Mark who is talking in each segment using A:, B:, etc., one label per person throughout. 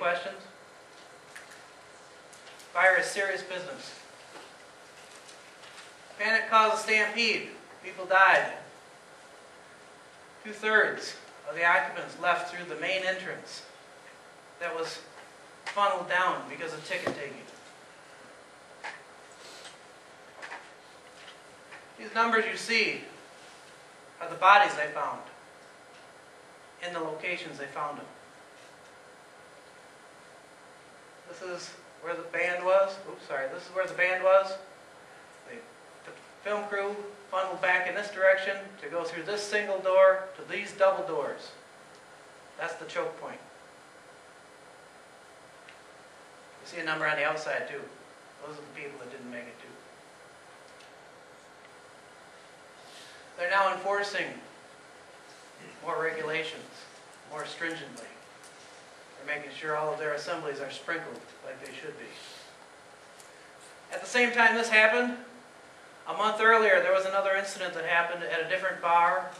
A: questions? Fire is serious business. Panic caused a stampede. People died. 2/3 of the occupants left through the main entrance that was funneled down because of ticket taking. These numbers you see are the bodies they found in the locations they found them. This is where the band was. Oops, sorry. This is where the band was. The film crew funneled back in this direction to go through this single door to these double doors. That's the choke point. You see a number on the outside too. Those are the people that didn't make it too. They're now enforcing more regulations, more stringently. They're making sure all of their assemblies are sprinkled like they should be. At the same time this happened, a month earlier there was another incident that happened at a different bar.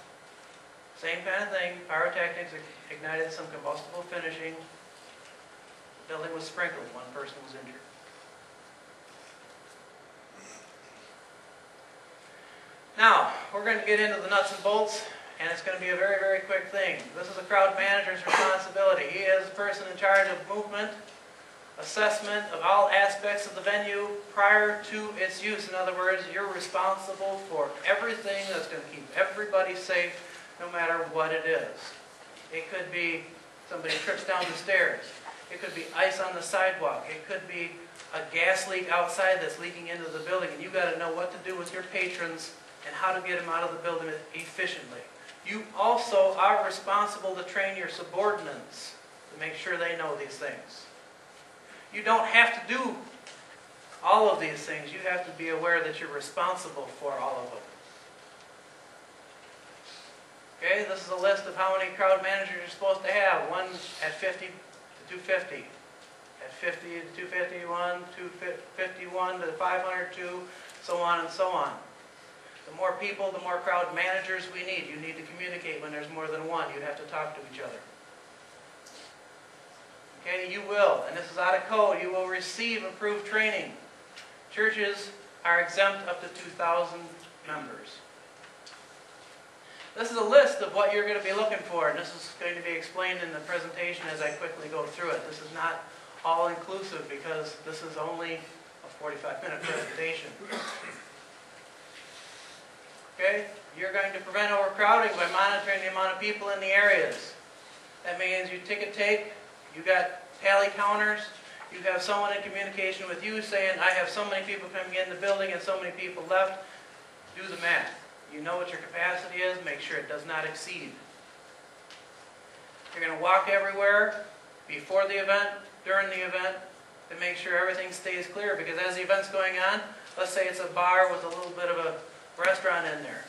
A: Same kind of thing. Pyrotechnics ignited some combustible finishing. The building was sprinkled. One person was injured. Now, we're going to get into the nuts and bolts, and it's going to be a very, very quick thing. This is the crowd manager's responsibility. He is the person in charge of movement, assessment of all aspects of the venue prior to its use. In other words, you're responsible for everything that's going to keep everybody safe, no matter what it is. It could be somebody trips down the stairs. It could be ice on the sidewalk. It could be a gas leak outside that's leaking into the building, and you've got to know what to do with your patrons and how to get them out of the building efficiently. You also are responsible to train your subordinates to make sure they know these things. You don't have to do all of these things. You have to be aware that you're responsible for all of them. Okay, this is a list of how many crowd managers you're supposed to have. One at 50 to 250. At 50 to 251, 251 to 502, so on and so on. The more people, the more crowd managers we need. You need to communicate when there's more than one. You have to talk to each other. Okay, you will, and this is out of code, you will receive improved training. Churches are exempt up to 2,000 members. This is a list of what you're going to be looking for, and this is going to be explained in the presentation as I quickly go through it. This is not all-inclusive because this is only a 45-minute presentation. Okay? You're going to prevent overcrowding by monitoring the amount of people in the areas. That means you ticket take, you got tally counters, you have someone in communication with you saying, I have so many people coming in the building and so many people left. Do the math. You know what your capacity is, make sure it does not exceed. You're going to walk everywhere before the event, during the event, to make sure everything stays clear, because as the event's going on, let's say it's a bar with a little bit of a restaurant in there.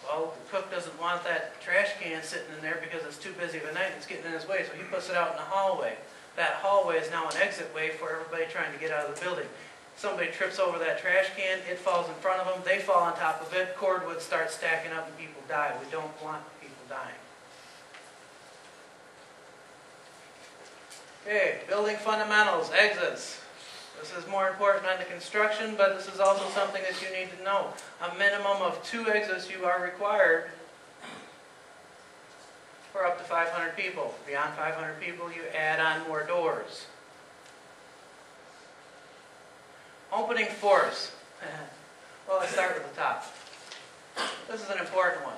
A: Well, the cook doesn't want that trash can sitting in there because it's too busy of a night and it's getting in his way, so he puts it out in the hallway. That hallway is now an exit way for everybody trying to get out of the building. Somebody trips over that trash can, it falls in front of them, they fall on top of it, cordwood starts stacking up and people die. We don't want people dying. Okay, building fundamentals, exits. This is more important on the construction, but this is also something that you need to know. A minimum of 2 exits you are required for up to 500 people. Beyond 500 people, you add on more doors. Opening force. Well, let's start with the top. This is an important one.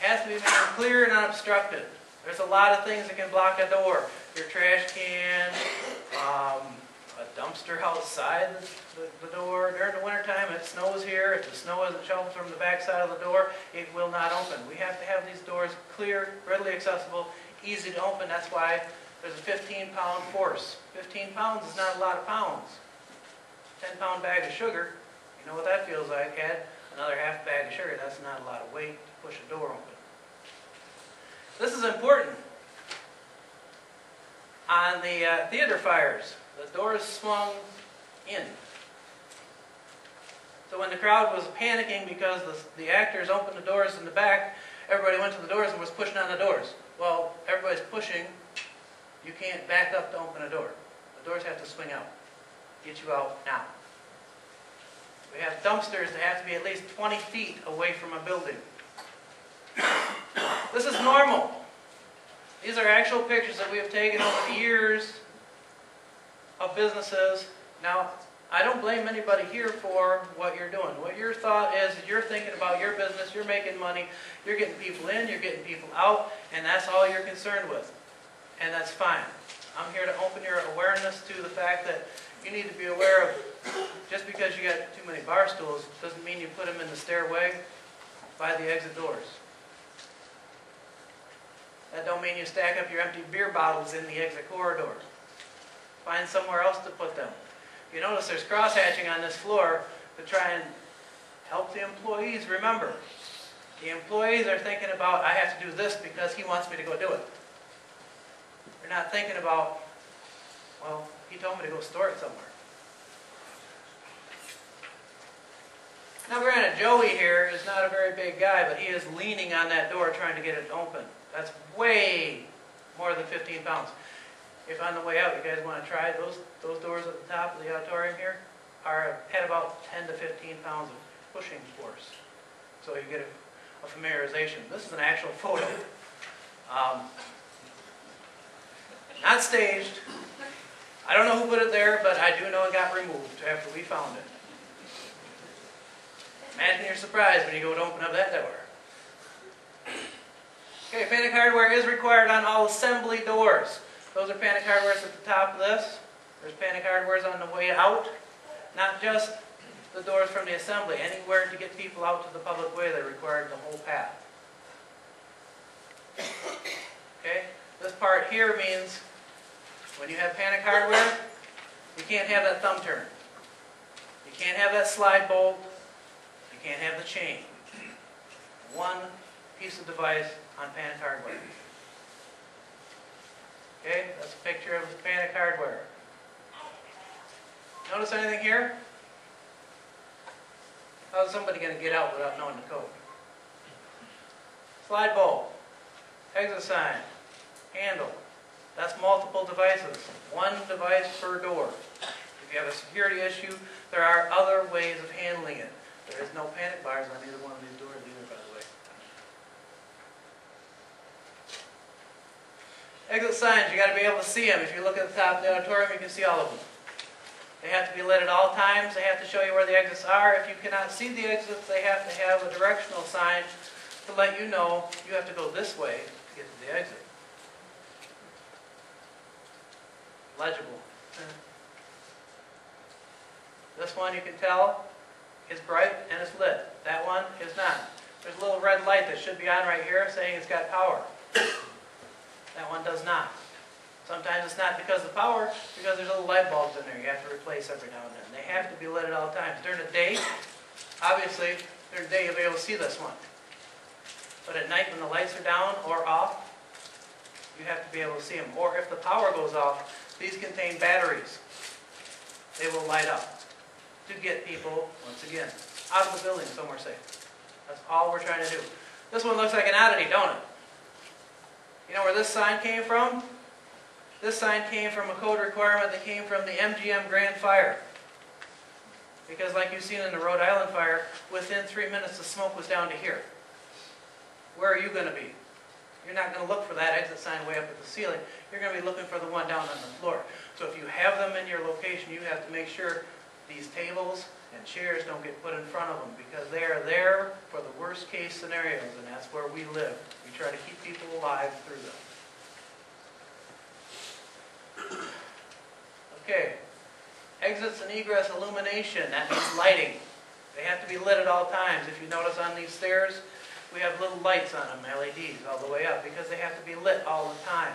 A: It has to be made clear and unobstructed. There's a lot of things that can block a door. Your trash can, a dumpster outside the door. During the wintertime, if it snows here, if the snow isn't shoveled from the back side of the door, it will not open. We have to have these doors clear, readily accessible, easy to open. That's why there's a 15-pound force. 15 pounds is not a lot of pounds. 10-pound bag of sugar, you know what that feels like. Add another half bag of sugar. That's not a lot of weight to push a door open. This is important. On the theater fires, the doors swung in. So when the crowd was panicking because the actors opened the doors in the back, everybody went to the doors and was pushing on the doors. Well, everybody's pushing You can't back up to open a door. The doors have to swing out. Get you out now. We have dumpsters that have to be at least 20 feet away from a building. This is normal. These are actual pictures that we have taken over the years of businesses. Now, I don't blame anybody here for what you're doing. What your thought is you're thinking about your business, you're making money, you're getting people in, you're getting people out, and that's all you're concerned with. And that's fine. I'm here to open your awareness to the fact that you need to be aware of, just because you got too many bar stools doesn't mean you put them in the stairway by the exit doors. That don't mean you stack up your empty beer bottles in the exit corridor. Find somewhere else to put them. You notice there's cross-hatching on this floor to try and help the employees remember. The employees are thinking about, I have to do this because he wants me to go do it. They're not thinking about, well, he told me to go store it somewhere. Now granted, Joey here is not a very big guy, but he is leaning on that door trying to get it open. That's way more than 15 pounds. If on the way out you guys want to try, those doors at the top of the auditorium here are at about 10 to 15 pounds of pushing force. So you get a familiarization. This is an actual photo. Not staged. I don't know who put it there, but I do know it got removed after we found it. Imagine your surprise when you go to open up that door. Okay, Panic Hardware is required on all assembly doors. Those are Panic Hardwares at the top of this. There's Panic Hardwares on the way out. Not just the doors from the assembly. Anywhere to get people out to the public way, they're required the whole path. Okay? This part here means when you have Panic Hardware, you can't have that thumb turn. You can't have that slide bolt. You can't have the chain. One piece of device on Panic Hardware. Okay, that's a picture of Panic Hardware. Notice anything here? How's somebody going to get out without knowing the code? Slide bolt, exit sign, handle. That's multiple devices. One device per door. If you have a security issue, there are other ways of handling it. There is no panic bars on either one of these doors either, by the way. Exit signs, you got to be able to see them. If you look at the top of the auditorium, you can see all of them. They have to be lit at all times. They have to show you where the exits are. If you cannot see the exits, they have to have a directional sign to let you know you have to go this way to get to the exit. Legible. This one you can tell is bright and it's lit. That one is not. There's a little red light that should be on right here saying it's got power. That one does not. Sometimes it's not because of the power, because there's little light bulbs in there you have to replace every now and then. They have to be lit at all times. During the day, obviously, during the day you'll be able to see this one. But at night when the lights are down or off, you have to be able to see them. Or if the power goes off, these contain batteries. They will light up to get people, once again, out of the building somewhere safe. That's all we're trying to do. This one looks like an oddity, don't it? You know where this sign came from? This sign came from a code requirement that came from the MGM Grand Fire. Because like you've seen in the Rhode Island fire, within 3 minutes the smoke was down to here. Where are you going to be? You're not going to look for that exit sign way up at the ceiling. You're going to be looking for the one down on the floor. So if you have them in your location, you have to make sure these tables and chairs don't get put in front of them, because they are there for the worst case scenarios, and that's where we live. We try to keep people alive through them. Okay, exits and egress illumination, that means lighting. They have to be lit at all times. If you notice on these stairs, we have little lights on them, LEDs, all the way up, because they have to be lit all the time.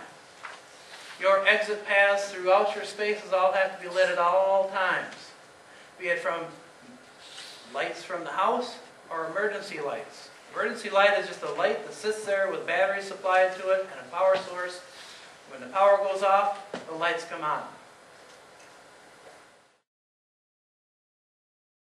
A: Your exit paths throughout your spaces all have to be lit at all times, be it from lights from the house or emergency lights. Emergency light is just a light that sits there with batteries supplied to it and a power source. When the power goes off, the lights come on.